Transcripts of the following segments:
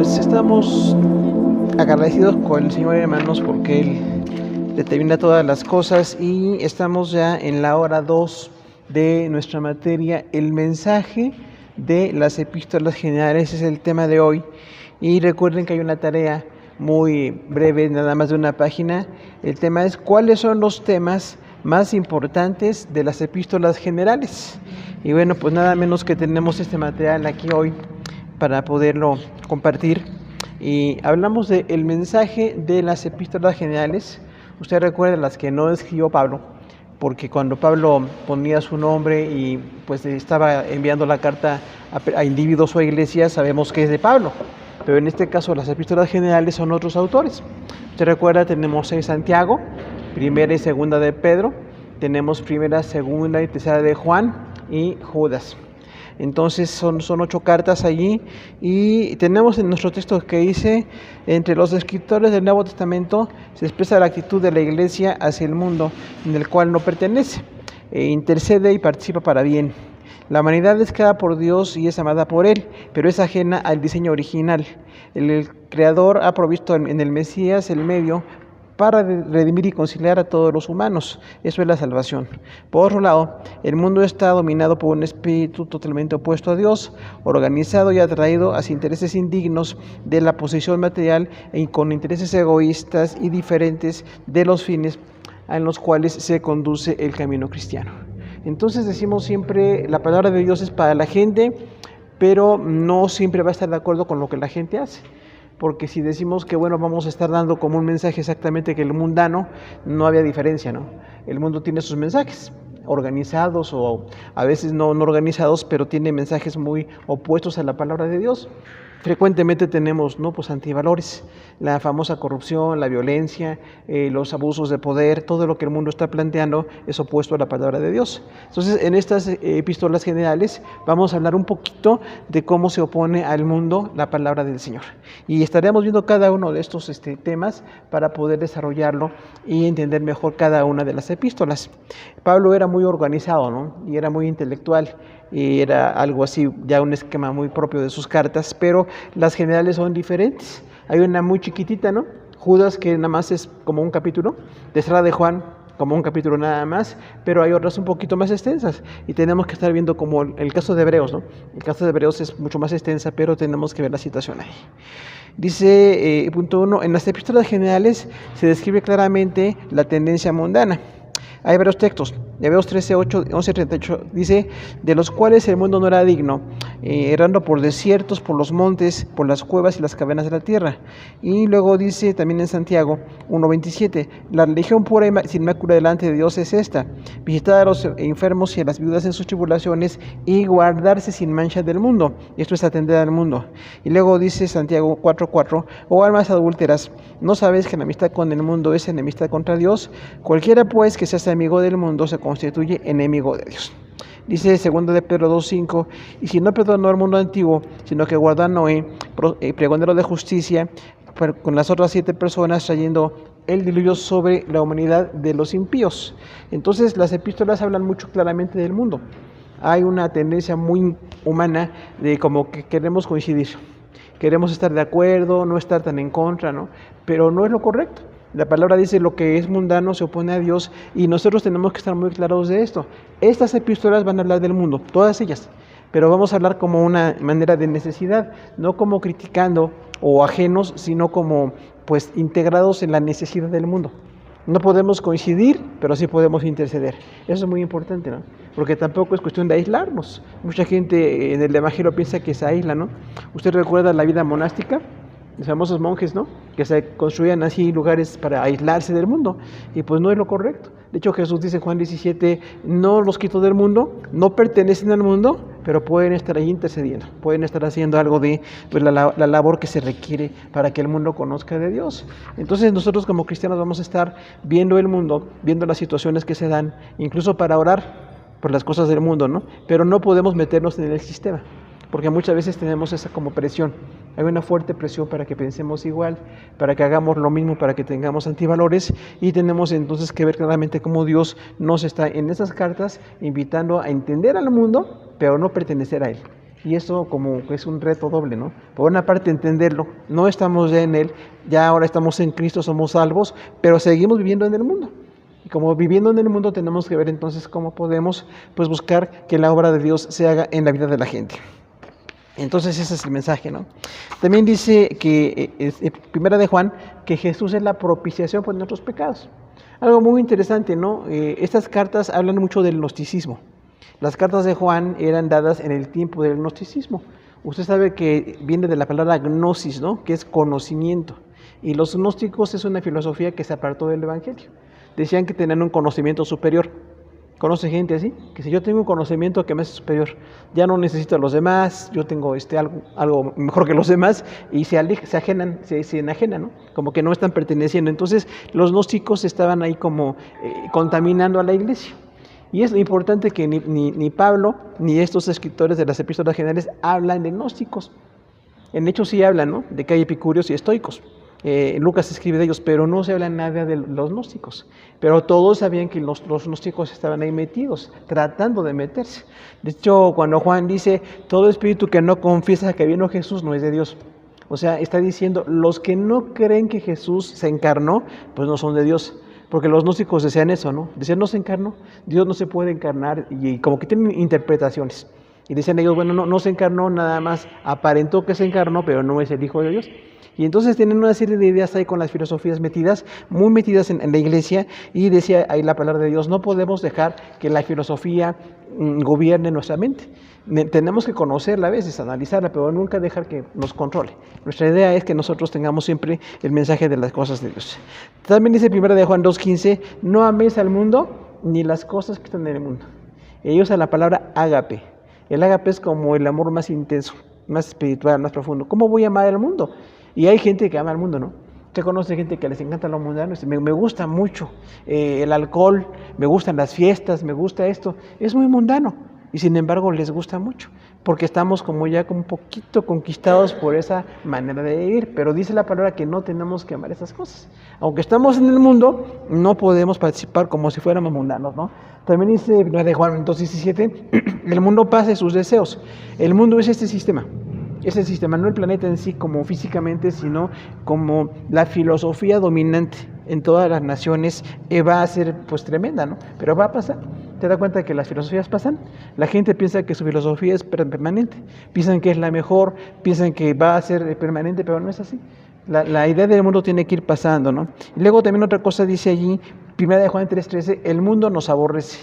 Pues estamos agradecidos con el Señor, hermanos, porque Él determina todas las cosas y estamos ya en la hora 2 de nuestra materia. El mensaje de las epístolas generales es el tema de hoy, y recuerden que hay una tarea muy breve, nada más de una página. El tema es: ¿cuáles son los temas más importantes de las epístolas generales? Y bueno, pues nada menos que tenemos este material aquí hoy para poderlo compartir. Y hablamos del mensaje de las epístolas generales. Usted recuerda las que no escribió Pablo, porque cuando Pablo ponía su nombre y pues estaba enviando la carta a individuos o a iglesias, sabemos que es de Pablo, pero en este caso las epístolas generales son otros autores. Usted recuerda, tenemos Santiago, primera y segunda de Pedro, tenemos primera, segunda y tercera de Juan y Judas. Entonces son 8 cartas allí, y tenemos en nuestro texto que dice: entre los escritores del Nuevo Testamento se expresa la actitud de la iglesia hacia el mundo en el cual no pertenece, intercede y participa para bien. La humanidad es creada por Dios y es amada por Él, pero es ajena al diseño original. El Creador ha provisto en el Mesías el medio para redimir y conciliar a todos los humanos. Eso es la salvación. Por otro lado, el mundo está dominado por un espíritu totalmente opuesto a Dios, organizado y atraído hacia intereses indignos de la posesión material y con intereses egoístas y diferentes de los fines en los cuales se conduce el camino cristiano. Entonces decimos siempre, la palabra de Dios es para la gente, pero no siempre va a estar de acuerdo con lo que la gente hace. Porque si decimos que vamos a estar dando como un mensaje exactamente que el mundano, no había diferencia, ¿no? El mundo tiene sus mensajes organizados o a veces no organizados, pero tiene mensajes muy opuestos a la palabra de Dios. Frecuentemente tenemos antivalores, la famosa corrupción, la violencia, los abusos de poder. Todo lo que el mundo está planteando es opuesto a la palabra de Dios. Entonces, en estas epístolas generales vamos a hablar un poquito de cómo se opone al mundo la palabra del Señor. Y estaremos viendo cada uno de estos temas para poder desarrollarlo y entender mejor cada una de las epístolas. Pablo era muy organizado, ¿no? Y era muy intelectual. Y era algo así, ya un esquema muy propio de sus cartas, pero las generales son diferentes. Hay una muy chiquitita, ¿no? Judas, que nada más es como un capítulo, tercera de Juan, como un capítulo nada más, pero hay otras un poquito más extensas, y tenemos que estar viendo como el caso de Hebreos, ¿no? El caso de Hebreos es mucho más extensa, pero tenemos que ver la situación ahí. Dice, punto 1, en las epístolas generales se describe claramente la tendencia mundana. Hay varios textos. Hebreos 13, 8, 11, 38 dice: de los cuales el mundo no era digno, errando por desiertos, por los montes, por las cuevas y las cavernas de la tierra. Y luego dice también en Santiago 1:27: la religión pura y sin mácula delante de Dios es esta: visitar a los enfermos y a las viudas en sus tribulaciones y guardarse sin mancha del mundo. Esto es atender al mundo. Y luego dice Santiago 4:4: oh almas adúlteras, ¿no sabéis que la amistad con el mundo es enemistad contra Dios? Cualquiera pues que se hace amigo del mundo se constituye enemigo de Dios. Dice 2 de Pedro 2:5: y si no perdonó al mundo antiguo, sino que guardó a Noé, pregonero de justicia, con las otras 7 personas, trayendo el diluvio sobre la humanidad de los impíos. Entonces las epístolas hablan mucho claramente del mundo. Hay una tendencia muy humana de como que queremos coincidir, queremos estar de acuerdo, no estar tan en contra, ¿no? Pero no es lo correcto. La palabra dice: lo que es mundano se opone a Dios, y nosotros tenemos que estar muy claros de esto. Estas epístolas van a hablar del mundo, todas ellas, pero vamos a hablar como una manera de necesidad, no como criticando o ajenos, sino como integrados en la necesidad del mundo. No podemos coincidir, pero sí podemos interceder. Eso es muy importante, ¿no? Porque tampoco es cuestión de aislarnos. Mucha gente en el Evangelio piensa que se aísla, ¿no? ¿Usted recuerda la vida monástica? Los famosos monjes, ¿no? Que se construían así lugares para aislarse del mundo, y pues no es lo correcto. De hecho, Jesús dice en Juan 17: no los quito del mundo, no pertenecen al mundo, pero pueden estar ahí intercediendo, pueden estar haciendo algo de la labor que se requiere para que el mundo conozca de Dios. Entonces nosotros como cristianos vamos a estar viendo el mundo, viendo las situaciones que se dan, incluso para orar por las cosas del mundo, ¿no? Pero no podemos meternos en el sistema, porque muchas veces tenemos esa como presión. Hay una fuerte presión para que pensemos igual, para que hagamos lo mismo, para que tengamos antivalores, y tenemos entonces que ver claramente cómo Dios nos está en esas cartas invitando a entender al mundo, pero no pertenecer a él. Y eso como que es un reto doble, ¿no? Por una parte entenderlo, no estamos ya en Él, ya ahora estamos en Cristo, somos salvos, pero seguimos viviendo en el mundo. Y como viviendo en el mundo tenemos que ver entonces cómo podemos pues buscar que la obra de Dios se haga en la vida de la gente. Entonces ese es el mensaje, ¿no? También dice que, primera de Juan, que Jesús es la propiciación por nuestros pecados. Algo muy interesante, ¿no? Estas cartas hablan mucho del gnosticismo. Las cartas de Juan eran dadas en el tiempo del gnosticismo. Usted sabe que viene de la palabra gnosis, ¿no? Que es conocimiento. Y los gnósticos es una filosofía que se apartó del Evangelio. Decían que tenían un conocimiento superior. ¿Conoce gente así? Que si yo tengo un conocimiento que me hace superior, ya no necesito a los demás, yo tengo algo mejor que los demás, y se enajenan, ¿no? Como que no están perteneciendo. Entonces los gnósticos estaban ahí como contaminando a la iglesia. Y es importante que ni Pablo ni estos escritores de las epístolas generales hablan de gnósticos. En Hechos sí hablan, ¿no? De que hay epicúreos y estoicos. Lucas escribe de ellos, pero no se habla nada de los gnósticos. Pero todos sabían que los gnósticos estaban ahí metidos, tratando de meterse. De hecho, cuando Juan dice, todo espíritu que no confiesa que vino Jesús no es de Dios. O sea, está diciendo, los que no creen que Jesús se encarnó, pues no son de Dios. Porque los gnósticos decían eso, ¿no? Decían, no se encarnó, Dios no se puede encarnar, y como que tienen interpretaciones. Y decían ellos, bueno, no se encarnó, nada más aparentó que se encarnó, pero no es el Hijo de Dios. Y entonces tienen una serie de ideas ahí con las filosofías metidas, muy metidas en la iglesia, y decía ahí la palabra de Dios, no podemos dejar que la filosofía gobierne nuestra mente. Tenemos que conocerla a veces, analizarla, pero nunca dejar que nos controle. Nuestra idea es que nosotros tengamos siempre el mensaje de las cosas de Dios. También dice 1 de Juan 2:15, no améis al mundo ni las cosas que están en el mundo. Y usa la palabra ágape. El ágape es como el amor más intenso, más espiritual, más profundo. ¿Cómo voy a amar al mundo? Y hay gente que ama al mundo, ¿no? Usted conoce gente que les encanta lo mundano. Me gusta mucho el alcohol, me gustan las fiestas, me gusta esto. Es muy mundano y sin embargo les gusta mucho, porque estamos como ya un poquito conquistados por esa manera de vivir. Pero dice la palabra que no tenemos que amar esas cosas. Aunque estamos en el mundo, no podemos participar como si fuéramos mundanos, ¿no? También dice 1 de Juan 2:17, el mundo pasa sus deseos. El mundo es este sistema. Es el sistema, no el planeta en sí como físicamente, sino como la filosofía dominante en todas las naciones va a ser pues tremenda, ¿no? Pero va a pasar. ¿Te das cuenta que las filosofías pasan? La gente piensa que su filosofía es permanente, piensan que es la mejor, piensan que va a ser permanente, pero no es así. La idea del mundo tiene que ir pasando, ¿no? Y luego también otra cosa dice allí, 1 de Juan 3:13, el mundo nos aborrece.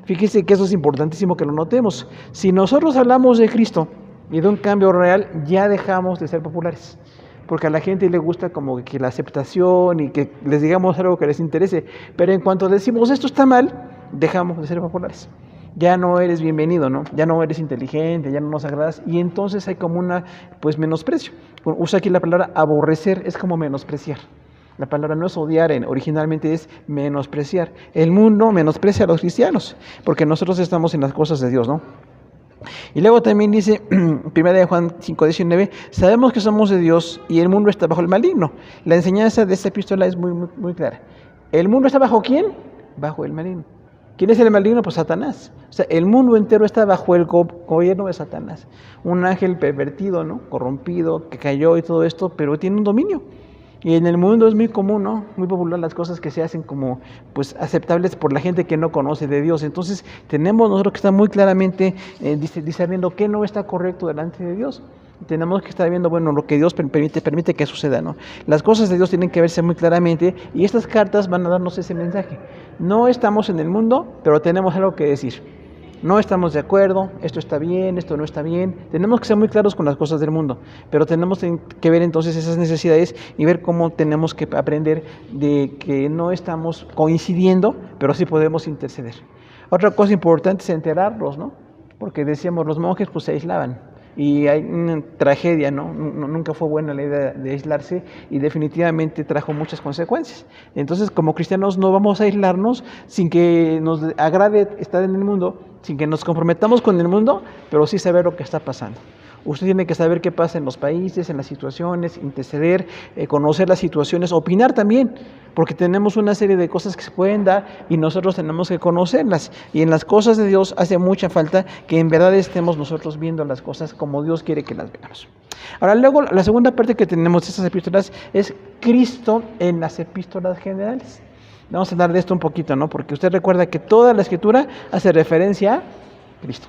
Fíjese que eso es importantísimo que lo notemos. Si nosotros hablamos de Cristo y de un cambio real, ya dejamos de ser populares, porque a la gente le gusta como que la aceptación y que les digamos algo que les interese, pero en cuanto decimos esto está mal, dejamos de ser populares. Ya no eres bienvenido, ¿no? Ya no eres inteligente, ya no nos agradas, y entonces hay como una pues menosprecio. Usa aquí la palabra aborrecer, es como menospreciar. La palabra no es odiar, originalmente es menospreciar. El mundo menosprecia a los cristianos, porque nosotros estamos en las cosas de Dios, ¿no? Y luego también dice, 1 de Juan 5:19, sabemos que somos de Dios y el mundo está bajo el maligno. La enseñanza de esta epístola es muy, muy, muy clara. ¿El mundo está bajo quién? Bajo el maligno. ¿Quién es el maligno? Pues Satanás. O sea, el mundo entero está bajo el gobierno de Satanás. Un ángel pervertido, ¿no? Corrompido, que cayó y todo esto, pero tiene un dominio. Y en el mundo es muy común, ¿no? Muy popular las cosas que se hacen como pues aceptables por la gente que no conoce de Dios. Entonces tenemos nosotros que estar muy claramente discerniendo qué no está correcto delante de Dios. Tenemos que estar viendo, bueno, lo que Dios permite que suceda, ¿no? Las cosas de Dios tienen que verse muy claramente, y estas cartas van a darnos ese mensaje. No estamos en el mundo, pero tenemos algo que decir. No estamos de acuerdo, esto está bien, esto no está bien. Tenemos que ser muy claros con las cosas del mundo, pero tenemos que ver entonces esas necesidades y ver cómo tenemos que aprender de que no estamos coincidiendo, pero sí podemos interceder. Otra cosa importante es enterarlos, ¿no? Porque decíamos, los monjes pues se aislaban. Y hay una tragedia, ¿no? Nunca fue buena la idea de aislarse, y definitivamente trajo muchas consecuencias. Entonces, como cristianos no vamos a aislarnos sin que nos agrade estar en el mundo, sin que nos comprometamos con el mundo, pero sí saber lo que está pasando. Usted tiene que saber qué pasa en los países, en las situaciones, interceder, conocer las situaciones, opinar también, porque tenemos una serie de cosas que se pueden dar y nosotros tenemos que conocerlas. Y en las cosas de Dios hace mucha falta que en verdad estemos nosotros viendo las cosas como Dios quiere que las veamos. Ahora, luego, la segunda parte que tenemos de estas epístolas es Cristo en las epístolas generales. Vamos a hablar de esto un poquito, ¿no? Porque usted recuerda que toda la Escritura hace referencia a Cristo.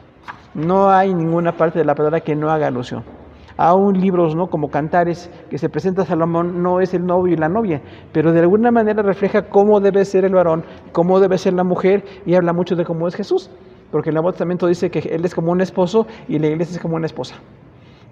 No hay ninguna parte de la palabra que no haga alusión. Aún libros, ¿no?, como Cantares, que se presenta a Salomón, no es el novio y la novia, pero de alguna manera refleja cómo debe ser el varón, cómo debe ser la mujer, y habla mucho de cómo es Jesús, porque el Nuevo Testamento dice que Él es como un esposo y la iglesia es como una esposa.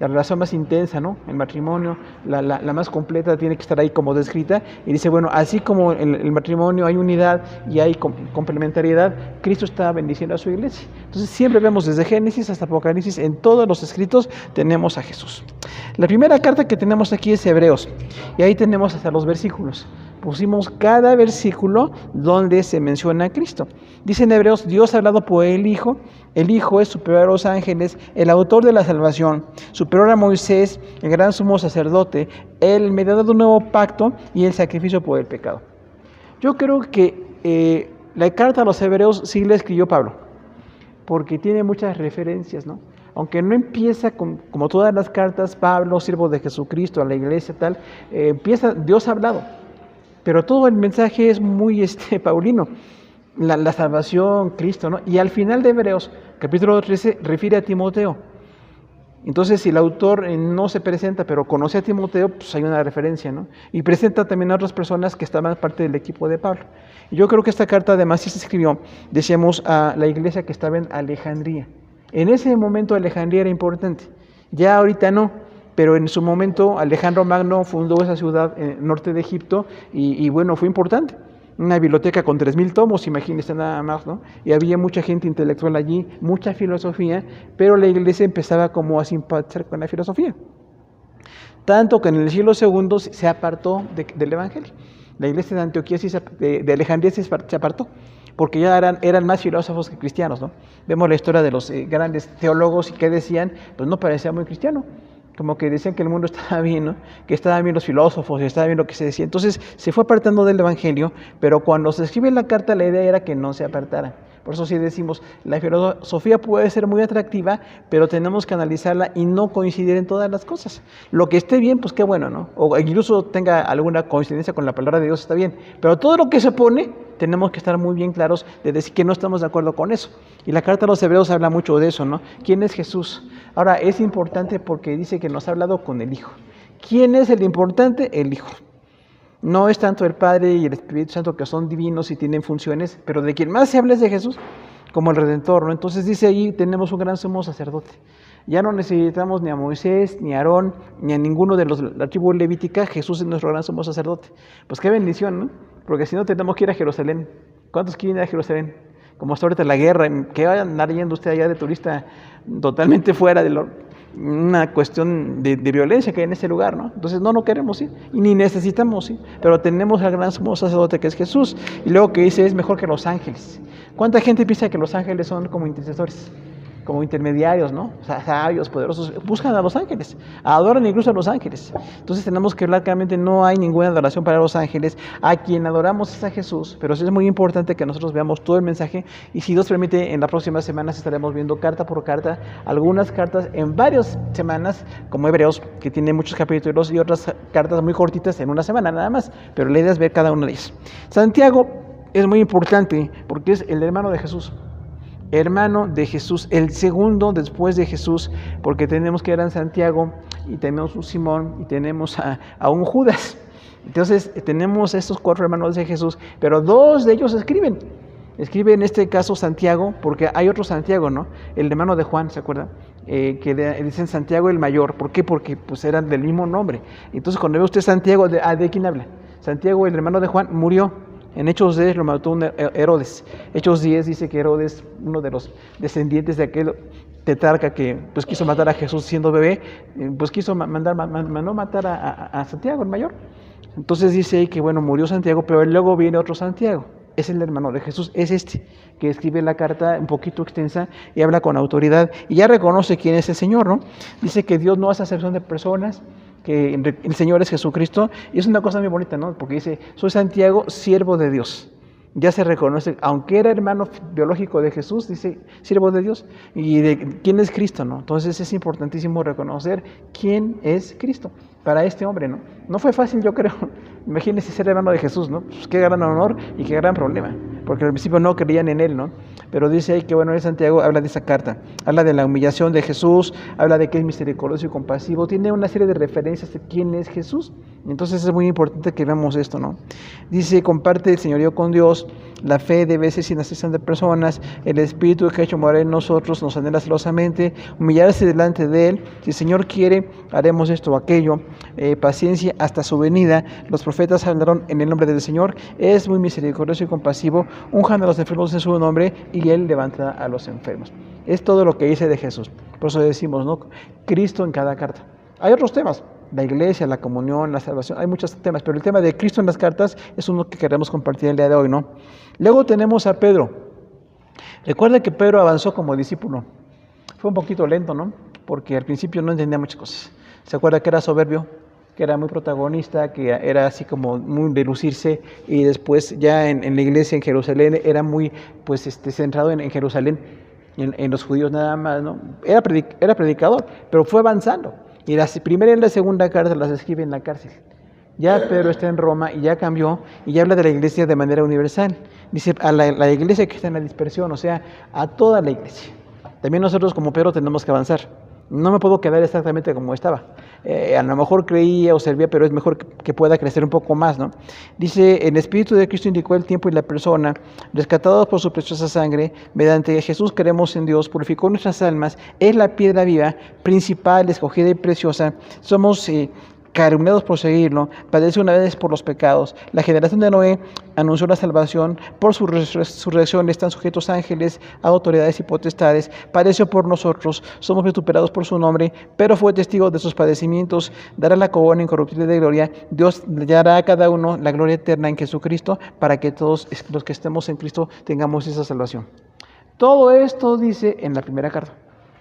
La relación más intensa, ¿no?, el matrimonio, la más completa tiene que estar ahí como descrita, y dice, bueno, así como en el matrimonio hay unidad y hay complementariedad, Cristo está bendiciendo a su iglesia. Entonces siempre vemos desde Génesis hasta Apocalipsis, en todos los escritos tenemos a Jesús. La primera carta que tenemos aquí es Hebreos, y ahí tenemos hasta los versículos. Pusimos cada versículo donde se menciona a Cristo. Dice en Hebreos, Dios ha hablado por el Hijo es superior a los ángeles, el autor de la salvación, superior a Moisés, el gran sumo sacerdote, el mediador de un nuevo pacto y el sacrificio por el pecado. Yo creo que la carta a los Hebreos sí la escribió Pablo, porque tiene muchas referencias, ¿no? Aunque no empieza como todas las cartas, Pablo, siervo de Jesucristo, a la iglesia, tal, empieza, Dios ha hablado. Pero todo el mensaje es muy paulino, la salvación, Cristo, ¿no? Y al final de Hebreos, capítulo 13, refiere a Timoteo. Entonces, si el autor no se presenta, pero conoce a Timoteo, pues hay una referencia, ¿no? Y presenta también a otras personas que estaban parte del equipo de Pablo. Y yo creo que esta carta además sí se escribió, decíamos, a la iglesia que estaba en Alejandría. En ese momento Alejandría era importante, ya ahorita no. Pero en su momento Alejandro Magno fundó esa ciudad norte de Egipto y bueno, fue importante. Una biblioteca con 3,000 tomos, imagínense nada más, ¿no? Y había mucha gente intelectual allí, mucha filosofía, pero la iglesia empezaba como a simpatizar con la filosofía. Tanto que en el siglo II se apartó del evangelio. La iglesia de Antioquía, de Alejandría se apartó, porque ya eran más filósofos que cristianos, ¿no? Vemos la historia de los grandes teólogos y qué decían, pues no parecía muy cristiano. Como que decían que el mundo estaba bien, ¿no? Que estaban bien los filósofos, y estaba bien lo que se decía. Entonces se fue apartando del evangelio, pero cuando se escribe la carta la idea era que no se apartara. Por eso sí decimos, la filosofía puede ser muy atractiva, pero tenemos que analizarla y no coincidir en todas las cosas. Lo que esté bien, pues qué bueno, ¿no? O incluso tenga alguna coincidencia con la palabra de Dios, está bien. Pero todo lo que se opone, tenemos que estar muy bien claros de decir que no estamos de acuerdo con eso. Y la carta a los Hebreos habla mucho de eso, ¿no? ¿Quién es Jesús? Ahora, es importante porque dice que nos ha hablado con el Hijo. ¿Quién es el importante? El Hijo. No es tanto el Padre y el Espíritu Santo, que son divinos y tienen funciones, pero de quien más se habla es de Jesús, como el Redentor, ¿no? Entonces dice ahí, tenemos un gran sumo sacerdote. Ya no necesitamos ni a Moisés, ni a Aarón, ni a ninguno de la tribu levítica. Jesús es nuestro gran sumo sacerdote. Pues qué bendición, ¿no? Porque si no, tenemos que ir a Jerusalén. ¿Cuántos quieren ir a Jerusalén? Como está ahorita la guerra, que vayan a andar yendo usted allá de turista totalmente fuera de una cuestión de violencia que hay en ese lugar, ¿no? Entonces no queremos ir y ni necesitamos ir, pero tenemos al gran sumo sacerdote que es Jesús. Y luego que dice, es mejor que los ángeles. ¿Cuánta gente piensa que los ángeles son como intercesores, como intermediarios, ¿no? O sea, sabios, poderosos? Buscan a los ángeles, adoran incluso a los ángeles. Entonces tenemos que hablar claramente, no hay ninguna adoración para los ángeles. A quien adoramos es a Jesús, pero sí es muy importante que nosotros veamos todo el mensaje, y si Dios permite, en las próximas semanas estaremos viendo carta por carta, algunas cartas en varias semanas, como Hebreos, que tiene muchos capítulos, y otras cartas muy cortitas en una semana nada más, pero la idea es ver cada una de ellas. Santiago es muy importante porque es el hermano de Jesús. Hermano de Jesús, el segundo después de Jesús, porque tenemos que ir a Santiago, y tenemos un Simón, y tenemos a un Judas. Entonces tenemos estos 4 hermanos de Jesús, pero 2 de ellos escriben. Escribe en este caso Santiago, porque hay otro Santiago, ¿no? El hermano de Juan, ¿se acuerdan? Que dicen Santiago el mayor. ¿Por qué? Porque pues eran del mismo nombre. Entonces cuando ve usted Santiago, ¿de quién habla? Santiago, el hermano de Juan, murió. En Hechos 10 lo mató un Herodes. Hechos 10 dice que Herodes, uno de los descendientes de aquel tetrarca que pues quiso matar a Jesús siendo bebé, pues mandó matar a Santiago, el mayor. Entonces dice ahí que bueno, murió Santiago, pero luego viene otro Santiago. es el hermano de Jesús, es este que escribe la carta un poquito extensa y habla con autoridad y ya reconoce quién es el Señor, ¿no? Dice que Dios no hace acepción de personas, que el Señor es Jesucristo, y es una cosa muy bonita, ¿no? Porque dice, soy Santiago, siervo de Dios. Ya se reconoce, aunque era hermano biológico de Jesús, dice, siervo de Dios, y de quién es Cristo, ¿no? Entonces es importantísimo reconocer quién es Cristo para este hombre, ¿no? No fue fácil, yo creo. Imagínense ser hermano de Jesús, ¿no? Pues qué gran honor y qué gran problema, porque al principio no creían en él, ¿no? Pero dice ahí que, bueno, en Santiago habla de esa carta, habla de la humillación de Jesús, habla de que es misericordioso y compasivo, tiene una serie de referencias de quién es Jesús. Entonces es muy importante que veamos esto, ¿no? Dice, comparte el señorío con Dios, la fe debe ser sin acepción de personas, el Espíritu que ha hecho morar en nosotros nos anhela celosamente, humillarse delante de Él, si el Señor quiere, haremos esto o aquello, paciencia hasta su venida, los profetas hablaron en el nombre del Señor, es muy misericordioso y compasivo, unjan a los enfermos en su nombre y Él levanta a los enfermos. Es todo lo que dice de Jesús, por eso decimos, ¿no? Cristo en cada carta. Hay otros temas, la iglesia, la comunión, la salvación, hay muchos temas, pero el tema de Cristo en las cartas es uno que queremos compartir el día de hoy, ¿no? Luego tenemos a Pedro. Recuerda que Pedro avanzó como discípulo. Fue un poquito lento, ¿no? Porque al principio no entendía muchas cosas. Se acuerda que era soberbio, que era muy protagonista, que era así como muy de lucirse, y después ya en la iglesia en Jerusalén era muy pues centrado en Jerusalén, en los judíos nada más, ¿no? Era predicador, pero fue avanzando. Y la primera y la segunda carta las escribe en la cárcel. Ya Pedro está en Roma y ya cambió y ya habla de la iglesia de manera universal. Dice a la iglesia que está en la dispersión, o sea, a toda la iglesia. También nosotros como Pedro tenemos que avanzar. No me puedo quedar exactamente como estaba. A lo mejor creía o servía, pero es mejor que pueda crecer un poco más, ¿no? Dice, el Espíritu de Cristo indicó el tiempo y la persona, rescatados por su preciosa sangre, mediante Jesús creemos en Dios, purificó nuestras almas, es la piedra viva, principal, escogida y preciosa. Somos calumniados por seguirlo, padece una vez por los pecados. La generación de Noé anunció la salvación, por su resurrección están sujetos ángeles, autoridades y potestades, padeció por nosotros, somos vituperados por su nombre, pero fue testigo de sus padecimientos, dará la corona incorruptible de gloria, Dios le dará a cada uno la gloria eterna en Jesucristo, para que todos los que estemos en Cristo tengamos esa salvación. Todo esto dice en la primera carta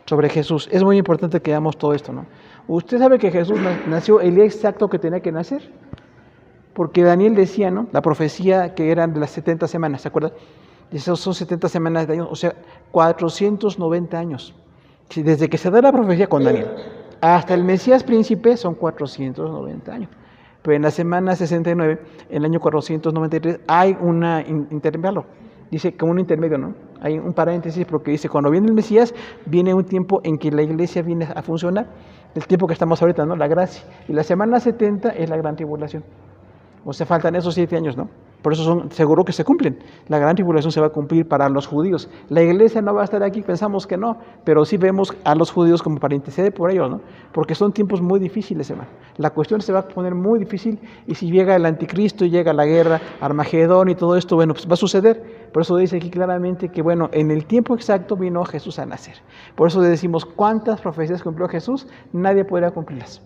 sobre Jesús. Es muy importante que veamos todo esto, ¿no? Usted sabe que Jesús nació el día exacto que tenía que nacer, porque Daniel decía, ¿no? La profecía que eran de las 70 semanas, ¿se acuerdan? Esas son 70 semanas de años, o sea, 490 años. Desde que se da la profecía con Daniel hasta el Mesías príncipe son 490 años. Pero en la semana 69, en el año 493, hay un intervalo. Dice como un intermedio, ¿no? Hay un paréntesis porque dice, cuando viene el Mesías, viene un tiempo en que la iglesia viene a funcionar, el tiempo que estamos ahorita, ¿no? La gracia. Y la semana 70 es la gran tribulación. O sea, faltan esos 7 años, ¿no? Por eso son seguro que se cumplen. La gran tribulación se va a cumplir para los judíos. La iglesia no va a estar aquí, pensamos que no, pero sí vemos a los judíos como para interceder por ellos, ¿no? Porque son tiempos muy difíciles, hermano. La cuestión se va a poner muy difícil y si llega el anticristo y llega la guerra, Armagedón y todo esto, bueno, pues va a suceder. Por eso dice aquí claramente que, bueno, en el tiempo exacto vino Jesús a nacer. Por eso decimos, ¿cuántas profecías cumplió Jesús? Nadie podrá cumplirlas.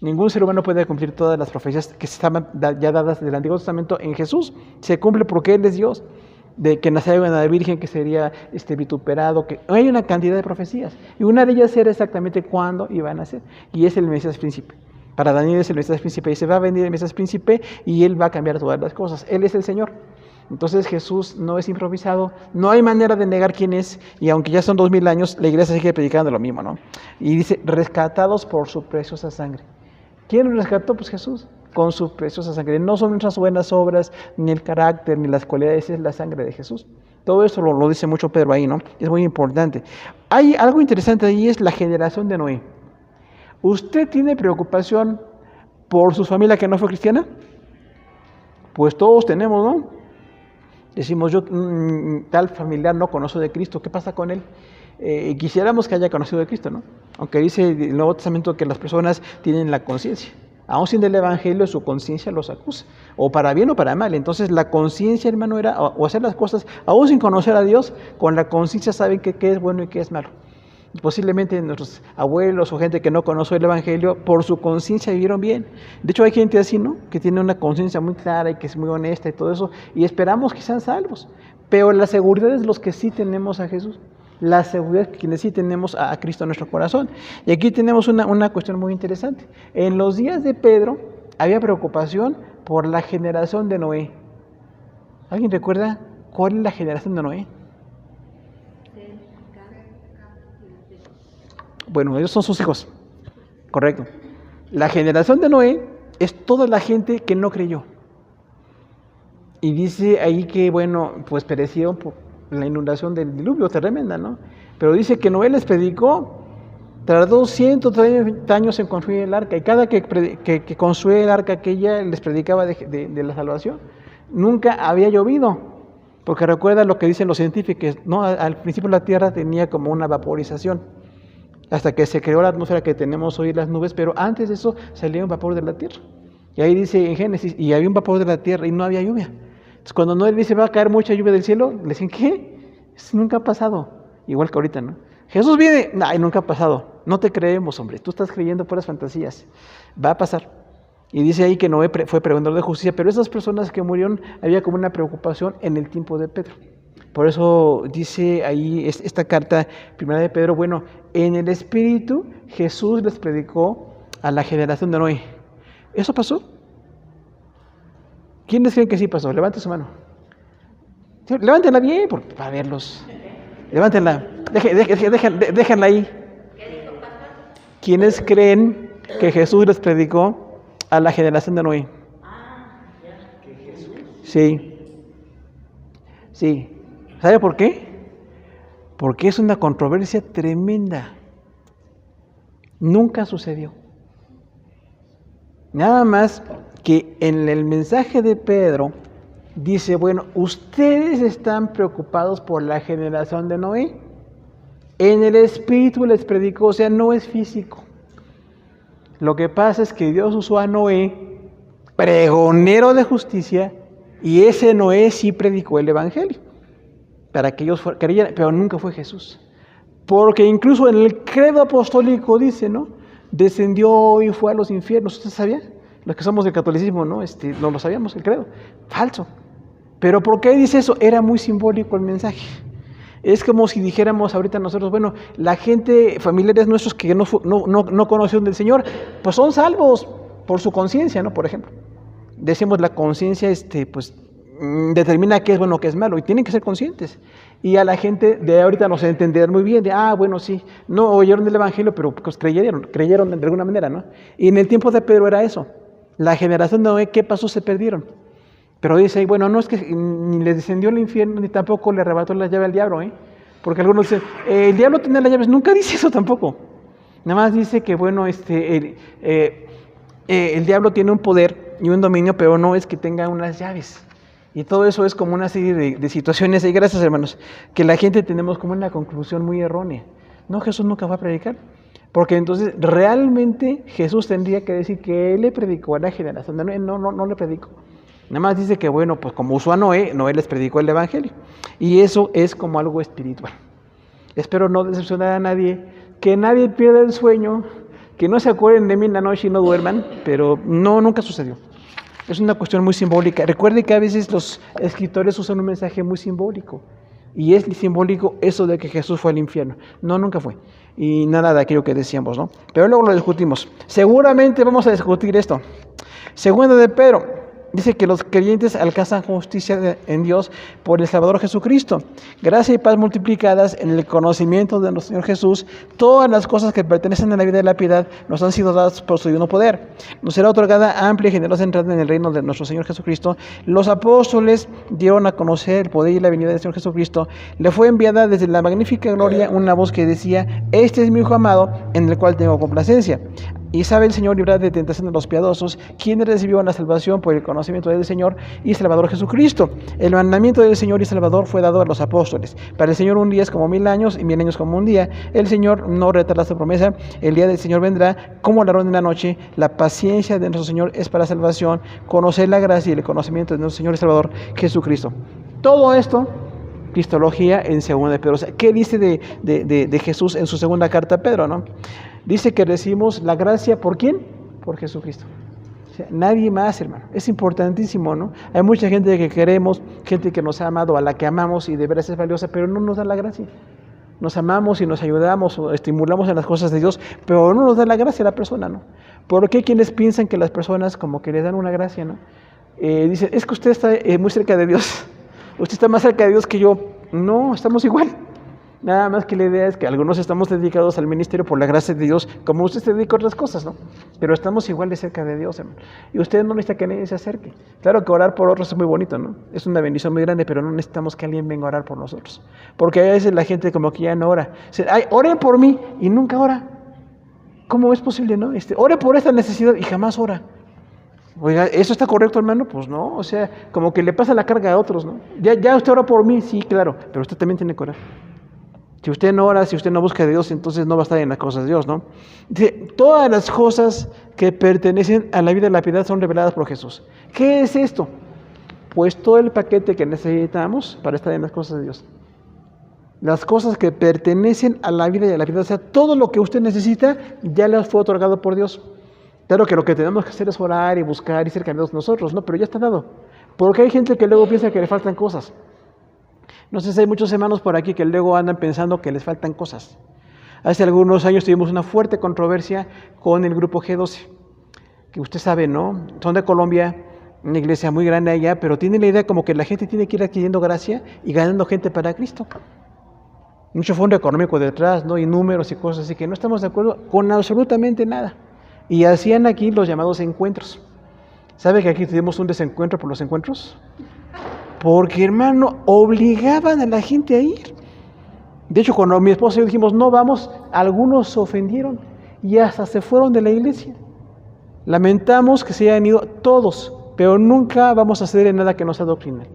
Ningún ser humano puede cumplir todas las profecías que estaban ya dadas del Antiguo Testamento en Jesús. Se cumple porque Él es Dios. De que nacería una virgen que sería vituperado. Que hay una cantidad de profecías. Y una de ellas era exactamente cuándo iba a nacer. Y es el Mesías príncipe. Para Daniel es el Mesías príncipe. Y se va a venir el Mesías príncipe y Él va a cambiar todas las cosas. Él es el Señor. Entonces Jesús no es improvisado, no hay manera de negar quién es, y aunque ya son 2000 años, la iglesia sigue predicando lo mismo, ¿no? Y dice, rescatados por su preciosa sangre. ¿Quién nos rescató? Pues Jesús, con su preciosa sangre. No son nuestras buenas obras, ni el carácter, ni las cualidades, es la sangre de Jesús. Todo esto lo dice mucho Pedro ahí, ¿no? Es muy importante. Hay algo interesante ahí, es la generación de Noé. ¿Usted tiene preocupación por su familia que no fue cristiana? Pues todos tenemos, ¿no? Decimos, yo tal familiar no conozco de Cristo, ¿qué pasa con él? Quisiéramos que haya conocido de Cristo, ¿no? Aunque dice el Nuevo Testamento que las personas tienen la conciencia. Aún sin el Evangelio, su conciencia los acusa, o para bien o para mal. Entonces la conciencia, hermano, era o hacer las cosas, aún sin conocer a Dios, con la conciencia saben qué es bueno y qué es malo. Posiblemente nuestros abuelos o gente que no conoció el Evangelio, por su conciencia vivieron bien. De hecho, hay gente así, ¿no? Que tiene una conciencia muy clara y que es muy honesta y todo eso, y esperamos que sean salvos. Pero la seguridad es los que sí tenemos a Jesús. La seguridad es que quienes sí tenemos a Cristo en nuestro corazón. Y aquí tenemos una cuestión muy interesante. En los días de Pedro había preocupación por la generación de Noé. ¿Alguien recuerda cuál es la generación de Noé? Bueno, ellos son sus hijos, correcto. La generación de Noé es toda la gente que no creyó. Y dice ahí que, bueno, pues perecieron por la inundación del diluvio tremenda, ¿no? Pero dice que Noé les predicó, tardó 130 años en construir el arca, y cada que construía el arca aquella les predicaba de la salvación. Nunca había llovido, porque recuerda lo que dicen los científicos, ¿no? Al principio la tierra tenía como una vaporización, hasta que se creó la atmósfera que tenemos hoy, las nubes, pero antes de eso salía un vapor de la tierra. Y ahí dice en Génesis, y había un vapor de la tierra y no había lluvia. Entonces cuando Noé dice, va a caer mucha lluvia del cielo, le dicen, ¿qué? Eso nunca ha pasado. Igual que ahorita, ¿no? Jesús viene, ay, nunca ha pasado. No te creemos, hombre, tú estás creyendo puras fantasías. Va a pasar. Y dice ahí que Noé fue pregonador de justicia, pero esas personas que murieron, había como una preocupación en el tiempo de Pedro. Por eso dice ahí esta carta primera de Pedro, bueno, en el Espíritu Jesús les predicó a la generación de Noé. ¿Eso pasó? ¿Quiénes creen que sí pasó? Levanten su mano. Sí, levántenla bien para verlos. Levántenla. Déjenla ahí. ¿Quiénes creen que Jesús les predicó a la generación de Noé? Sí. Sí. ¿Sabe por qué? Porque es una controversia tremenda. Nunca sucedió. Nada más que en el mensaje de Pedro dice, bueno, ustedes están preocupados por la generación de Noé. En el Espíritu les predicó, o sea, no es físico. Lo que pasa es que Dios usó a Noé, pregonero de justicia, y ese Noé sí predicó el Evangelio, para que ellos creyeran, pero nunca fue Jesús. Porque incluso en el credo apostólico dice, ¿no? Descendió y fue a los infiernos. ¿Usted sabía? Los que somos del catolicismo, ¿no? No lo sabíamos, el credo. Falso. Pero ¿por qué dice eso? Era muy simbólico el mensaje. Es como si dijéramos ahorita nosotros, bueno, la gente, familiares nuestros que no conocieron del Señor, pues son salvos por su conciencia, ¿no? Por ejemplo. Decimos la conciencia, pues determina qué es bueno, qué es malo, y tienen que ser conscientes. Y a la gente de ahorita nos entenderán muy bien, bueno, sí, no oyeron del Evangelio, pero pues creyeron de alguna manera, ¿no? Y en el tiempo de Pedro era eso. La generación de Noé, ¿qué pasó? Se perdieron. Pero dice, bueno, no es que ni le descendió al infierno, ni tampoco le arrebató la llave al diablo, ¿eh? Porque algunos dicen, el diablo tenía las llaves. Nunca dice eso tampoco. Nada más dice que, bueno, el diablo tiene un poder y un dominio, pero no es que tenga unas llaves. Y todo eso es como una serie de situaciones, y gracias, hermanos, que la gente tenemos como una conclusión muy errónea. No, Jesús nunca va a predicar. Porque entonces realmente Jesús tendría que decir que Él le predicó a la generación de Noé. No le predicó. Nada más dice que, bueno, pues como usó a Noé, Noé les predicó el Evangelio. Y eso es como algo espiritual. Espero no decepcionar a nadie, que nadie pierda el sueño, que no se acuerden de mí en la noche y no duerman, pero nunca sucedió. Es una cuestión muy simbólica. Recuerde que a veces los escritores usan un mensaje muy simbólico. Y es simbólico eso de que Jesús fue al infierno. No, nunca fue. Y nada de aquello que decíamos, ¿no? Pero luego lo discutimos. Seguramente vamos a discutir esto. Segunda de Pedro. Dice que los creyentes alcanzan justicia en Dios por el Salvador Jesucristo. Gracia y paz multiplicadas en el conocimiento de nuestro Señor Jesús. Todas las cosas que pertenecen a la vida de la piedad nos han sido dadas por su divino poder. Nos será otorgada amplia y generosa entrada en el reino de nuestro Señor Jesucristo. Los apóstoles dieron a conocer el poder y la venida del Señor Jesucristo. Le fue enviada desde la magnífica gloria una voz que decía, este es mi Hijo amado, en el cual tengo complacencia. Y sabe el Señor librar de tentación a los piadosos, quienes recibieron la salvación por el conocimiento del Señor y Salvador Jesucristo. El mandamiento del Señor y Salvador fue dado a los apóstoles. Para el Señor un día es como 1000 años y 1000 años como un día. El Señor no retarda su promesa. El día del Señor vendrá como ladrón en la noche. La paciencia de nuestro Señor es para salvación. Conocer la gracia y el conocimiento de nuestro Señor y Salvador Jesucristo. Todo esto cristología en 2 de Pedro. O sea, ¿qué dice de Jesús en su segunda carta a Pedro, no? Dice que recibimos la gracia, ¿por quién? Por Jesucristo. O sea, nadie más, hermano. Es importantísimo, ¿no? Hay mucha gente que queremos, gente que nos ha amado, a la que amamos y de veras es valiosa, pero no nos da la gracia. Nos amamos y nos ayudamos o estimulamos en las cosas de Dios, pero no nos da la gracia a la persona, ¿no? ¿Por qué quienes piensan que las personas como que le dan una gracia, ¿no? Dicen, es que usted está muy cerca de Dios. Usted está más cerca de Dios que yo. No, estamos igual. Nada más que la idea es que algunos estamos dedicados al ministerio por la gracia de Dios, como usted se dedica a otras cosas, ¿no? Pero estamos igual de cerca de Dios, hermano. Y usted no necesita que nadie se acerque. Claro que orar por otros es muy bonito, ¿no? Es una bendición muy grande, pero no necesitamos que alguien venga a orar por nosotros. Porque a veces la gente como que ya no ora. Dice, ay, oren por mí, y nunca ora. ¿Cómo es posible, no? Ore por esta necesidad y jamás ora. Oiga, ¿eso está correcto, hermano? Pues no, o sea, como que le pasa la carga a otros, ¿no? Ya usted ora por mí, sí, claro, pero usted también tiene que orar. Si usted no ora, si usted no busca a Dios, entonces no va a estar en las cosas de Dios, ¿no? Dice, todas las cosas que pertenecen a la vida de la piedad son reveladas por Jesús. ¿Qué es esto? Pues todo el paquete que necesitamos para estar en las cosas de Dios. Las cosas que pertenecen a la vida y a la piedad, o sea, todo lo que usted necesita ya le fue otorgado por Dios. Claro que lo que tenemos que hacer es orar y buscar y ser cambiados nosotros, ¿no? Pero ya está dado. Porque hay gente que luego piensa que le faltan cosas. No sé si hay muchos hermanos por aquí que luego andan pensando que les faltan cosas. Hace algunos años tuvimos una fuerte controversia con el grupo G12, que usted sabe, ¿no? Son de Colombia, una iglesia muy grande allá, pero tienen la idea como que la gente tiene que ir adquiriendo gracia y ganando gente para Cristo. Mucho fondo económico detrás, ¿no? Y números y cosas así que no estamos de acuerdo con absolutamente nada. Y hacían aquí los llamados encuentros. ¿Sabe que aquí tuvimos un desencuentro por los encuentros? Porque, hermano, obligaban a la gente a ir. De hecho, cuando mi esposa y yo dijimos, no vamos, algunos se ofendieron y hasta se fueron de la iglesia. Lamentamos que se hayan ido todos, pero nunca vamos a ceder en nada que no sea doctrinal.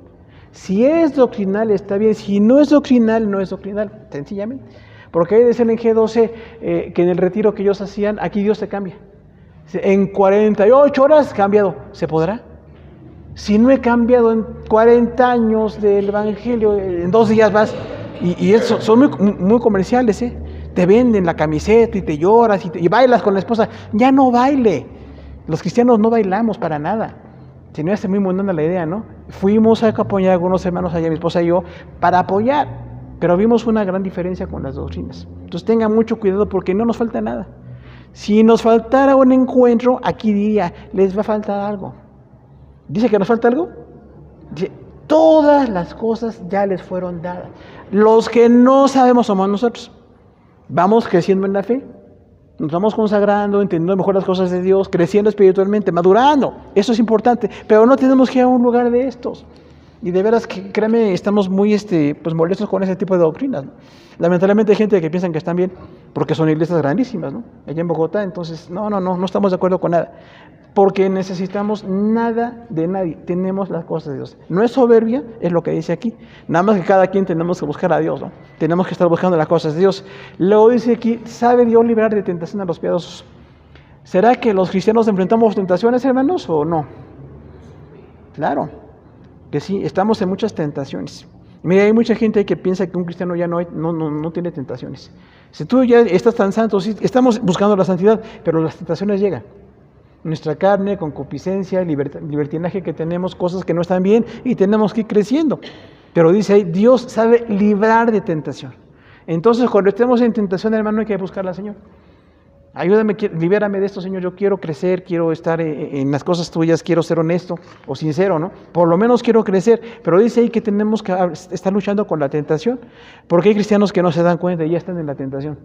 Si es doctrinal, está bien. Si no es doctrinal, no es doctrinal, sencillamente. Porque ahí decían en G12 que en el retiro que ellos hacían, aquí Dios te cambia. En 48 horas cambiado. ¿Se podrá? Si no he cambiado en 40 años del evangelio, en 2 días vas, y eso, son muy comerciales, ¿eh? Te venden la camiseta y te lloras y bailas con la esposa. Ya no baile. Los cristianos no bailamos para nada. Si no, es muy mundana la idea, ¿no? Fuimos a apoyar a algunos hermanos allá, mi esposa y yo, para apoyar, pero vimos una gran diferencia con las doctrinas. Entonces tengan mucho cuidado porque no nos falta nada. Si nos faltara un encuentro, aquí diría, les va a faltar algo. ¿Dice que nos falta algo? Dice, todas las cosas ya les fueron dadas. Los que no sabemos somos nosotros. Vamos creciendo en la fe, nos vamos consagrando, entendiendo mejor las cosas de Dios, creciendo espiritualmente, madurando. Eso es importante, pero no tenemos que ir a un lugar de estos. Y de veras que, créanme, estamos muy pues molestos con ese tipo de doctrinas, ¿no? Lamentablemente hay gente que piensa que están bien, porque son iglesias grandísimas, ¿no? Allá en Bogotá, entonces, no estamos de acuerdo con nada. Porque necesitamos nada de nadie, tenemos las cosas de Dios. No es soberbia, es lo que dice aquí. Nada más que cada quien tenemos que buscar a Dios, ¿no? Tenemos que estar buscando las cosas de Dios. Luego dice aquí, ¿sabe Dios librar de tentación a los piadosos? ¿Será que los cristianos enfrentamos tentaciones, hermanos, o no? Claro, que sí, estamos en muchas tentaciones. Mira, hay mucha gente que piensa que un cristiano ya no tiene tentaciones. Si tú ya estás tan santo, sí, estamos buscando la santidad, pero las tentaciones llegan. Nuestra carne, concupiscencia, libertinaje que tenemos, cosas que no están bien y tenemos que ir creciendo. Pero dice ahí, Dios sabe librar de tentación. Entonces, cuando estemos en tentación, hermano, hay que buscarla, Señor. Ayúdame, libérame de esto, Señor. Yo quiero crecer, quiero estar en las cosas tuyas, quiero ser honesto o sincero, ¿no? Por lo menos quiero crecer. Pero dice ahí que tenemos que estar luchando con la tentación, porque hay cristianos que no se dan cuenta y ya están en la tentación.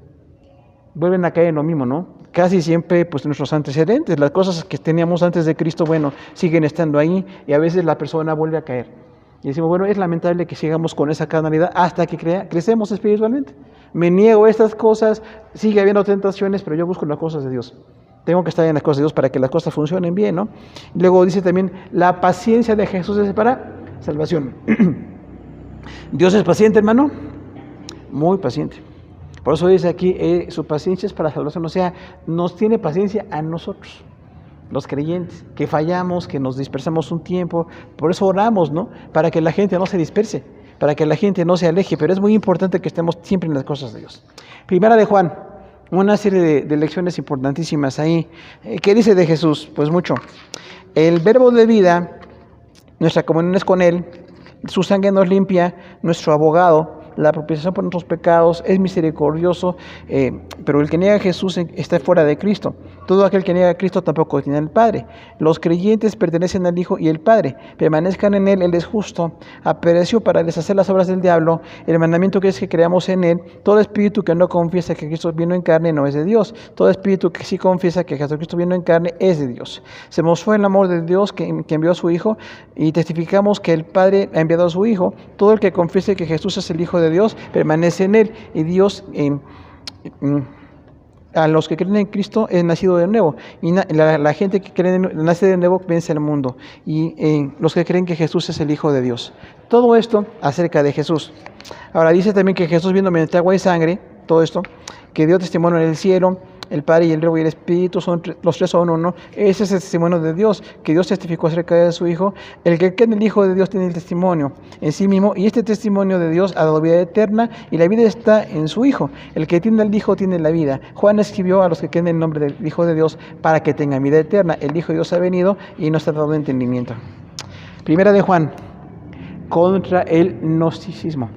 Vuelven a caer en lo mismo, ¿no? Casi siempre, pues nuestros antecedentes, las cosas que teníamos antes de Cristo, bueno, siguen estando ahí y a veces la persona vuelve a caer. Y decimos, bueno, es lamentable que sigamos con esa carnalidad hasta que crecemos espiritualmente. Me niego a estas cosas, sigue habiendo tentaciones, pero yo busco las cosas de Dios. Tengo que estar en las cosas de Dios para que las cosas funcionen bien, ¿no? Luego dice también, la paciencia de Jesús es para salvación. Dios es paciente, hermano, muy paciente. Por eso dice aquí, su paciencia es para salvación, o sea, nos tiene paciencia a nosotros, los creyentes, que fallamos, que nos dispersamos un tiempo, por eso oramos, ¿no? Para que la gente no se disperse, para que la gente no se aleje, pero es muy importante que estemos siempre en las cosas de Dios. Primera de Juan, una serie de lecciones importantísimas ahí. ¿Qué dice de Jesús? Pues mucho. El verbo de vida, nuestra comunión es con Él, su sangre nos limpia, nuestro abogado, la propiciación por nuestros pecados, es misericordioso, pero el que niega a Jesús está fuera de Cristo. Todo aquel que niega a Cristo tampoco tiene al Padre. Los creyentes pertenecen al Hijo y el Padre. Permanezcan en Él, Él es justo. Apareció para deshacer las obras del diablo. El mandamiento que es que creamos en Él. Todo espíritu que no confiesa que Cristo vino en carne no es de Dios. Todo espíritu que sí confiesa que Jesucristo vino en carne es de Dios. Se mostró el amor de Dios que envió a su Hijo y testificamos que el Padre ha enviado a su Hijo. Todo el que confiese que Jesús es el Hijo de Dios permanece en Él y Dios a los que creen en Cristo es nacido de nuevo, y la gente que nace de nuevo vence al mundo, y los que creen que Jesús es el Hijo de Dios. Todo esto acerca de Jesús. Ahora dice también que Jesús vino mediante agua y sangre, todo esto, que dio testimonio en el cielo, el Padre y el Verbo y el Espíritu, los tres son uno. Ese es el testimonio de Dios, que Dios testificó acerca de su Hijo. El que cree en el Hijo de Dios tiene el testimonio en sí mismo, y este testimonio de Dios ha dado vida eterna, y la vida está en su Hijo. El que tiene al Hijo tiene la vida. Juan escribió a los que creen en el nombre del Hijo de Dios para que tengan vida eterna. El Hijo de Dios ha venido y nos ha dado entendimiento. Primera de Juan, contra el gnosticismo.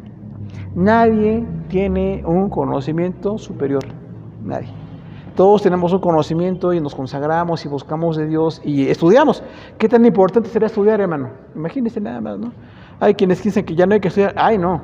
Nadie tiene un conocimiento superior. Nadie. Todos tenemos un conocimiento y nos consagramos y buscamos de Dios y estudiamos. ¿Qué tan importante será estudiar, hermano? Imagínense nada más, ¿no? Hay quienes dicen que ya no hay que estudiar. ¡Ay, no!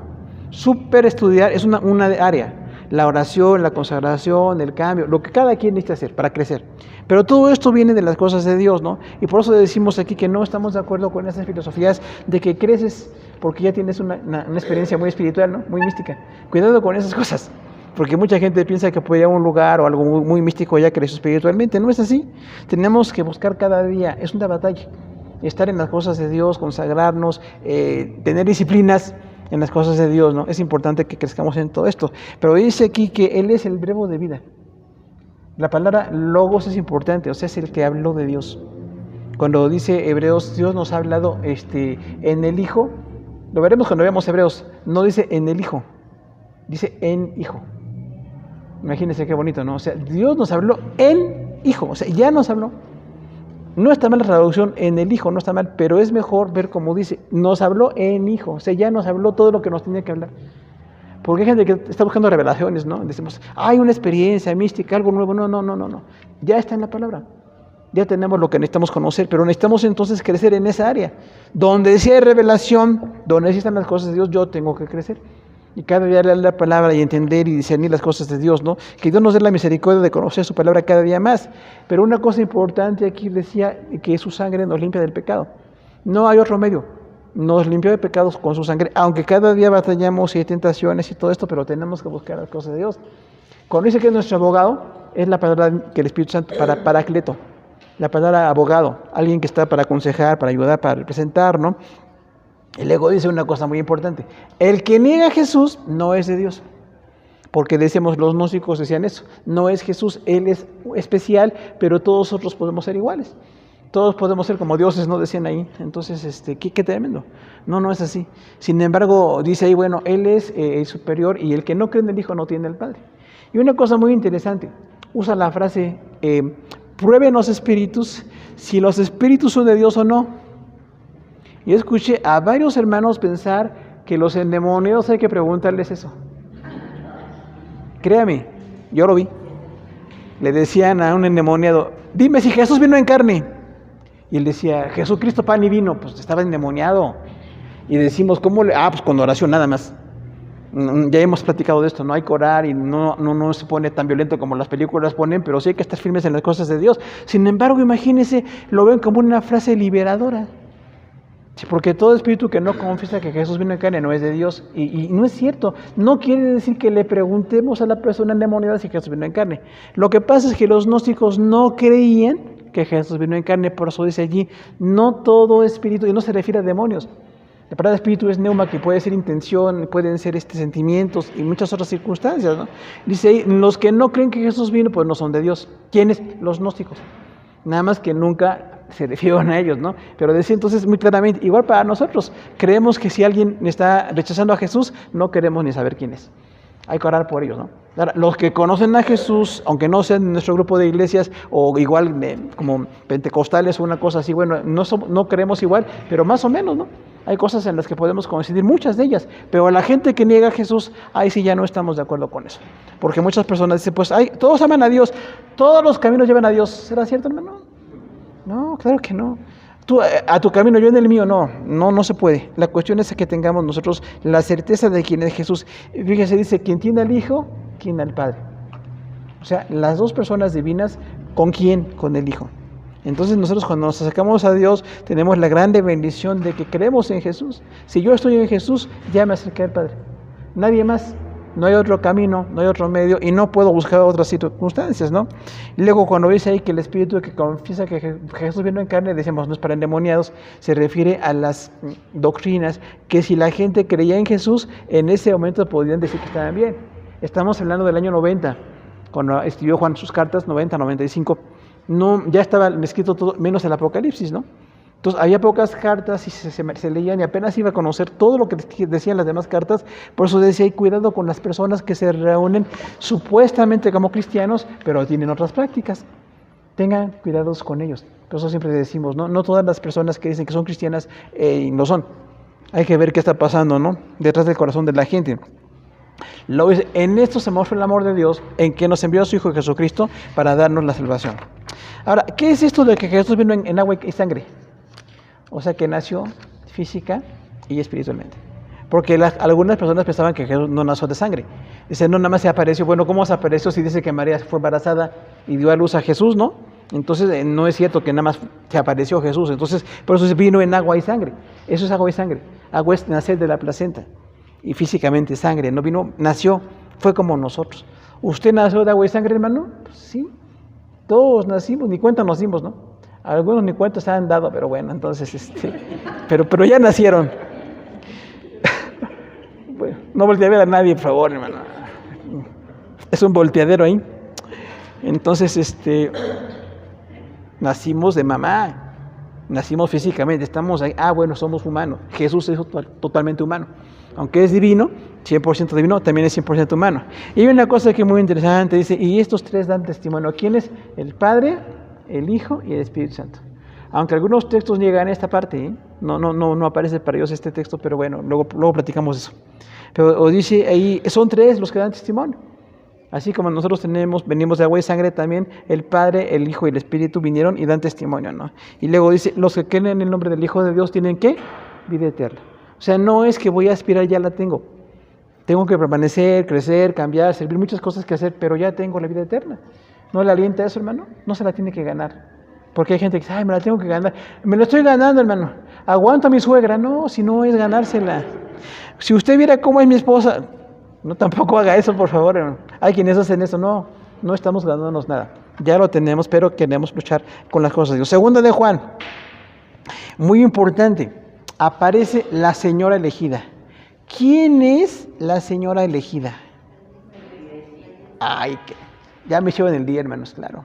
Súper estudiar es una área. La oración, la consagración, el cambio, lo que cada quien necesita hacer para crecer. Pero todo esto viene de las cosas de Dios, ¿no? Y por eso decimos aquí que no estamos de acuerdo con esas filosofías de que creces porque ya tienes una experiencia muy espiritual, ¿no? Muy mística. Cuidado con esas cosas. Porque mucha gente piensa que puede ir a un lugar o algo muy místico ya creció espiritualmente. No es así. Tenemos que buscar cada día. Es una batalla. Estar en las cosas de Dios, consagrarnos, tener disciplinas en las cosas de Dios, ¿no? Es importante que crezcamos en todo esto. Pero dice aquí que Él es el verbo de vida. La palabra logos es importante, o sea, es el que habló de Dios. Cuando dice Hebreos, Dios nos ha hablado en el Hijo. Lo veremos cuando veamos Hebreos. No dice en el Hijo, dice en Hijo. Imagínense qué bonito, ¿no? O sea, Dios nos habló en Hijo, o sea, ya nos habló. No está mal la traducción en el Hijo, no está mal, pero es mejor ver cómo dice, nos habló en Hijo, o sea, ya nos habló todo lo que nos tenía que hablar. Porque hay gente que está buscando revelaciones, ¿no? Decimos, hay una experiencia mística, algo nuevo. No. Ya está en la palabra. Ya tenemos lo que necesitamos conocer, pero necesitamos entonces crecer en esa área. Donde sí hay revelación, donde sí están las cosas de Dios, yo tengo que crecer. Y cada día leer la palabra y entender y discernir las cosas de Dios, ¿no? Que Dios nos dé la misericordia de conocer su palabra cada día más. Pero una cosa importante aquí decía que su sangre nos limpia del pecado. No hay otro medio. Nos limpió de pecados con su sangre, aunque cada día batallamos y hay tentaciones y todo esto, pero tenemos que buscar las cosas de Dios. Cuando dice que es nuestro abogado, es la palabra que el Espíritu Santo, para paracleto, la palabra abogado, alguien que está para aconsejar, para ayudar, para representar, ¿no? Y luego dice una cosa muy importante: el que niega a Jesús no es de Dios. Porque decimos, los gnósticos decían eso, no es Jesús, Él es especial, pero todos nosotros podemos ser iguales. Todos podemos ser como dioses, ¿no? Decían ahí. Entonces, qué tremendo. No es así. Sin embargo, dice ahí, bueno, Él es el superior y el que no cree en el Hijo no tiene al Padre. Y una cosa muy interesante, usa la frase, prueben los espíritus, si los espíritus son de Dios o no. Y escuché a varios hermanos pensar que los endemoniados hay que preguntarles eso. Créame, yo lo vi. Le decían a un endemoniado, dime si Jesús vino en carne. Y él decía, Jesucristo pan y vino. Pues estaba endemoniado. Y decimos, ¿cómo le...? Pues con oración nada más. Ya hemos platicado de esto, no hay que orar y no se pone tan violento como las películas ponen, pero sí hay que estar firmes en las cosas de Dios. Sin embargo, imagínense, lo ven como una frase liberadora. Sí, porque todo espíritu que no confiesa que Jesús vino en carne no es de Dios. Y no es cierto. No quiere decir que le preguntemos a la persona endemoniada si Jesús vino en carne. Lo que pasa es que los gnósticos no creían que Jesús vino en carne, por eso dice allí, no todo espíritu, y no se refiere a demonios. La palabra espíritu es neuma, que puede ser intención, pueden ser sentimientos y muchas otras circunstancias, ¿no? Dice ahí, los que no creen que Jesús vino, pues no son de Dios. ¿Quiénes? Los gnósticos. Nada más que nunca se refieren a ellos, ¿no? Pero decía entonces muy claramente, igual para nosotros, creemos que si alguien está rechazando a Jesús, no queremos ni saber quién es. Hay que orar por ellos, ¿no? Ahora, los que conocen a Jesús, aunque no sean de nuestro grupo de iglesias o igual como pentecostales o una cosa así, bueno, no creemos igual, pero más o menos, ¿no? Hay cosas en las que podemos coincidir, muchas de ellas, pero la gente que niega a Jesús, ahí sí ya no estamos de acuerdo con eso. Porque muchas personas dicen, pues todos aman a Dios, todos los caminos llevan a Dios. ¿Será cierto, hermano? No, claro que no. Tú a tu camino, yo en el mío, no se puede. La cuestión es que tengamos nosotros la certeza de quién es Jesús. Fíjese, dice, quien tiene al Hijo, tiene al Padre. O sea, las dos personas divinas, ¿con quién? Con el Hijo. Entonces nosotros cuando nos acercamos a Dios tenemos la grande bendición de que creemos en Jesús. Si yo estoy en Jesús, ya me acerqué al Padre. Nadie más. No hay otro camino, no hay otro medio y no puedo buscar otras circunstancias, ¿no? Y luego cuando dice ahí que el Espíritu que confiesa que Jesús vino en carne, decimos, no es para endemoniados, se refiere a las doctrinas que si la gente creía en Jesús, en ese momento podían decir que estaban bien. Estamos hablando del año 90, cuando escribió Juan sus cartas, 90, 95, no, ya estaba escrito todo, menos el Apocalipsis, ¿no? Entonces había pocas cartas y se leían y apenas iba a conocer todo lo que decían las demás cartas. Por eso decía, hay cuidado con las personas que se reúnen supuestamente como cristianos, pero tienen otras prácticas. Tengan cuidados con ellos. Por eso siempre decimos, no todas las personas que dicen que son cristianas no son. Hay que ver qué está pasando, ¿no? Detrás del corazón de la gente. En esto se muestra el amor de Dios, en que nos envió a su Hijo Jesucristo para darnos la salvación. Ahora, ¿qué es esto de que Jesús vino en agua y sangre? O sea que nació física y espiritualmente. Porque algunas personas pensaban que Jesús no nació de sangre. Dicen, no, nada más se apareció. Bueno, ¿cómo se apareció si dice que María fue embarazada y dio a luz a Jesús, no? Entonces no es cierto que nada más se apareció Jesús. Entonces, por eso vino en agua y sangre. Eso es agua y sangre. Agua es nacer de la placenta. Y físicamente sangre. No vino, nació, fue como nosotros. ¿Usted nació de agua y sangre, hermano? Pues sí. Todos nacimos, ni cuenta nos dimos, ¿no? Algunos ni cuenta se han dado, pero bueno, entonces, pero ya nacieron. Bueno, no volteé a ver a nadie, por favor, hermano. Es un volteadero ahí. Entonces, nacimos de mamá, nacimos físicamente, estamos ahí. Bueno, somos humanos. Jesús es totalmente humano. Aunque es divino, 100% divino, también es 100% humano. Y hay una cosa que es muy interesante, dice, y estos tres dan testimonio. ¿Quién es? El Padre, el Hijo y el Espíritu Santo. Aunque algunos textos niegan esta parte, ¿eh? No aparece para ellos este texto, pero bueno, luego platicamos eso. Pero dice ahí, son tres los que dan testimonio. Así como nosotros venimos de agua y sangre, también el Padre, el Hijo y el Espíritu vinieron y dan testimonio, ¿no? Y luego dice, los que creen en el nombre del Hijo de Dios tienen ¿qué? Vida eterna. O sea, no es que voy a aspirar, ya la tengo. Tengo que permanecer, crecer, cambiar, servir, muchas cosas que hacer, pero ya tengo la vida eterna. ¿No le alienta eso, hermano? No se la tiene que ganar. Porque hay gente que dice, me la tengo que ganar. Me lo estoy ganando, hermano. Aguanto a mi suegra. No, si no es ganársela. Si usted viera cómo es mi esposa, no tampoco haga eso, por favor, hermano. Hay quienes hacen eso. No estamos ganándonos nada. Ya lo tenemos, pero queremos luchar con las cosas de Dios. Segunda de Juan. Muy importante. Aparece la señora elegida. ¿Quién es la señora elegida? Ya me llevan el día, hermanos, claro.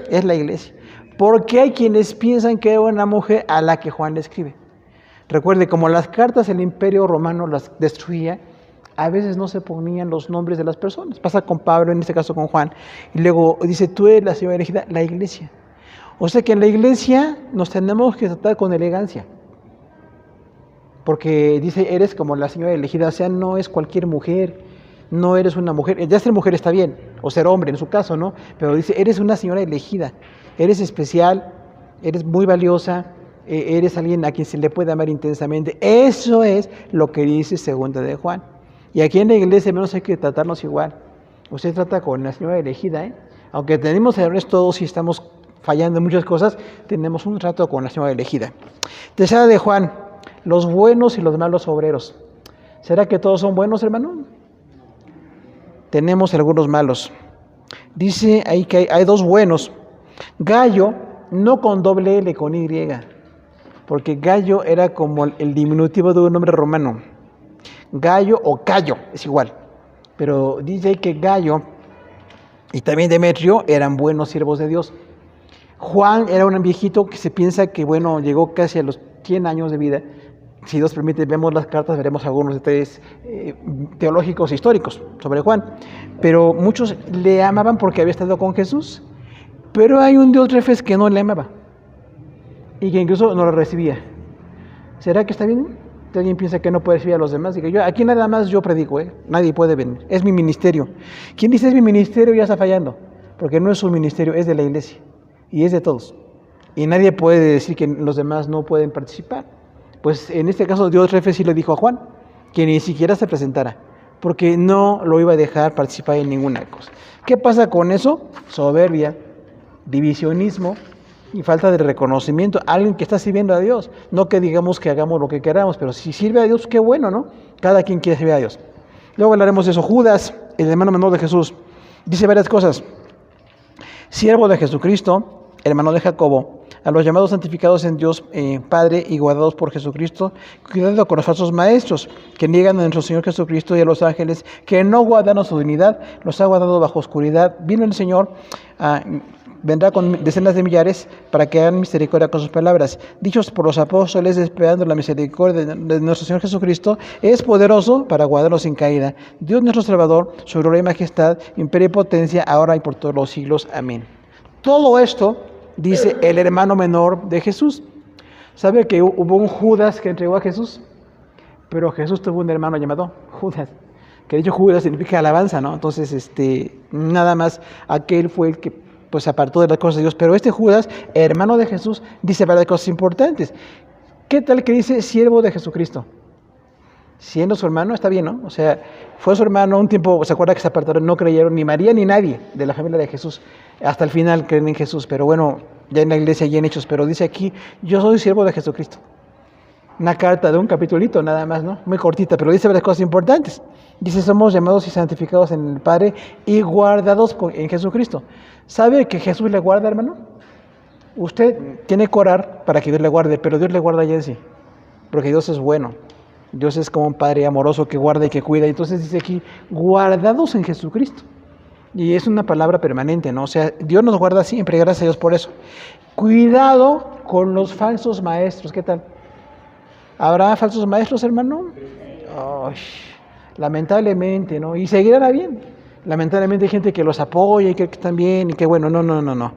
Es la iglesia. Porque hay quienes piensan que era una mujer a la que Juan le escribe. Recuerde, como las cartas del Imperio Romano las destruía, a veces no se ponían los nombres de las personas. Pasa con Pablo, en este caso con Juan. Y luego dice, tú eres la señora elegida, la iglesia. O sea que en la iglesia nos tenemos que tratar con elegancia. Porque dice, eres como la señora elegida. O sea, no es cualquier mujer. No eres una mujer. Ya ser mujer está bien. O ser hombre, en su caso, ¿no? Pero dice, eres una señora elegida. Eres especial. Eres muy valiosa. Eres alguien a quien se le puede amar intensamente. Eso es lo que dice segunda de Juan. Y aquí en la iglesia menos hay que tratarnos igual. Usted trata con la señora elegida, ¿eh? Aunque tenemos errores todos y estamos fallando en muchas cosas, tenemos un trato con la señora elegida. Tercera de Juan, los buenos y los malos obreros. ¿Será que todos son buenos, hermano? Tenemos algunos malos. Dice ahí que hay dos buenos. Gallo, no con doble L, con Y. Porque Gallo era como el diminutivo de un nombre romano. Gallo o Cayo, es igual. Pero dice que Gallo y también Demetrio eran buenos siervos de Dios. Juan era un viejito que se piensa que, bueno, llegó casi a los 100 años de vida. Si Dios permite, vemos las cartas, veremos algunos detalles teológicos e históricos sobre Juan. Pero muchos le amaban porque había estado con Jesús. Pero hay un Diótrefes que no le amaba y que incluso no lo recibía. ¿Será que está bien? ¿Alguien piensa que no puede recibir a los demás? Digo, yo, aquí nada más yo predico, nadie puede venir. Es mi ministerio. Quien dice es mi ministerio ya está fallando, porque no es su ministerio, es de la iglesia y es de todos. Y nadie puede decir que los demás no pueden participar. Pues en este caso Diótrefes sí le dijo a Juan que ni siquiera se presentara, porque no lo iba a dejar participar en ninguna cosa. ¿Qué pasa con eso? Soberbia, divisionismo y falta de reconocimiento. Alguien que está sirviendo a Dios, no que digamos que hagamos lo que queramos, pero si sirve a Dios, qué bueno, ¿no? Cada quien quiere servir a Dios. Luego hablaremos de eso. Judas, el hermano menor de Jesús, dice varias cosas. Siervo de Jesucristo, hermano de Jacobo, a los llamados santificados en Dios Padre y guardados por Jesucristo, cuidado con los falsos maestros que niegan a nuestro Señor Jesucristo y a los ángeles, que no guardan su dignidad, los ha guardado bajo oscuridad. Vino el Señor, vendrá con decenas de millares para que hagan misericordia con sus palabras. Dichos por los apóstoles, esperando la misericordia de nuestro Señor Jesucristo, es poderoso para guardarnos sin caída. Dios nuestro Salvador, su gloria y majestad, imperio y potencia, ahora y por todos los siglos. Amén. Todo esto dice el hermano menor de Jesús. ¿Sabe que hubo un Judas que entregó a Jesús? Pero Jesús tuvo un hermano llamado Judas, que de hecho Judas significa alabanza, ¿no? Entonces, nada más aquel fue el que pues apartó de las cosas de Dios. Pero este Judas, hermano de Jesús, dice varias cosas importantes. ¿Qué tal que dice siervo de Jesucristo? Siendo su hermano, está bien, ¿no? O sea, fue su hermano, un tiempo, ¿se acuerda que se apartaron? No creyeron ni María ni nadie de la familia de Jesús. Hasta el final creen en Jesús, pero bueno, ya en la iglesia, ya en Hechos, pero dice aquí, yo soy siervo de Jesucristo. Una carta de un capitulito nada más, ¿no? Muy cortita, pero dice varias cosas importantes. Dice, somos llamados y santificados en el Padre y guardados en Jesucristo. ¿Sabe que Jesús le guarda, hermano? Usted tiene que orar para que Dios le guarde, pero Dios le guarda ya en sí, porque Dios es bueno. Dios es como un Padre amoroso que guarda y que cuida. Entonces dice aquí, guardados en Jesucristo. Y es una palabra permanente, ¿no? O sea, Dios nos guarda siempre, gracias a Dios por eso. Cuidado con los falsos maestros, ¿qué tal? ¿Habrá falsos maestros, hermano? Ay, lamentablemente, ¿no? Y seguirán bien. Lamentablemente hay gente que los apoya y que están bien y que bueno, no.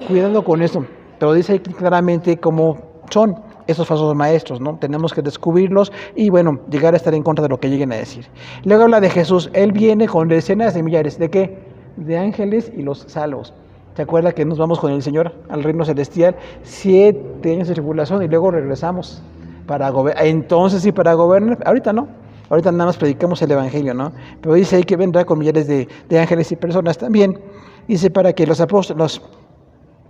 Cuidado con eso. Pero dice aquí claramente cómo son esos falsos maestros, ¿no? Tenemos que descubrirlos y bueno, llegar a estar en contra de lo que lleguen a decir. Luego habla de Jesús. Él viene con decenas de millares. ¿De qué? De ángeles y los salvos. ¿Se acuerda que nos vamos con el Señor al reino celestial? 7 años de tribulación y luego regresamos para gobernar. Entonces sí, para gobernar. Ahorita no. Ahorita nada más predicamos el Evangelio, ¿no? Pero dice ahí que vendrá con millares de ángeles y personas también. Dice para que los apóstoles,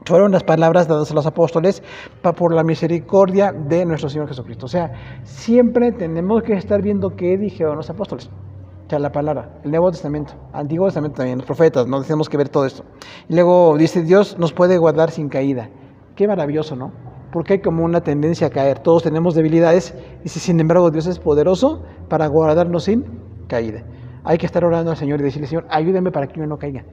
fueron las palabras dadas a los apóstoles por la misericordia de nuestro Señor Jesucristo. O sea, siempre tenemos que estar viendo qué dijeron los apóstoles. O sea, la palabra, el Nuevo Testamento, Antiguo Testamento también, los profetas, ¿no? Tenemos que ver todo esto. Y luego dice, Dios nos puede guardar sin caída. Qué maravilloso, ¿no? Porque hay como una tendencia a caer. Todos tenemos debilidades. Y sin embargo, Dios es poderoso para guardarnos sin caída. Hay que estar orando al Señor y decirle, Señor, ayúdame para que yo no caiga.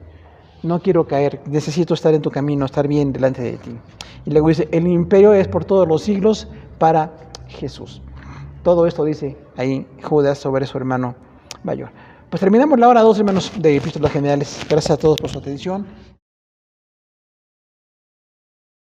No quiero caer, necesito estar en tu camino, estar bien delante de ti. Y luego dice, el imperio es por todos los siglos para Jesús. Todo esto dice ahí Judas sobre su hermano mayor. Pues terminamos la hora 2, hermanos, de Epístolas Generales. Gracias a todos por su atención.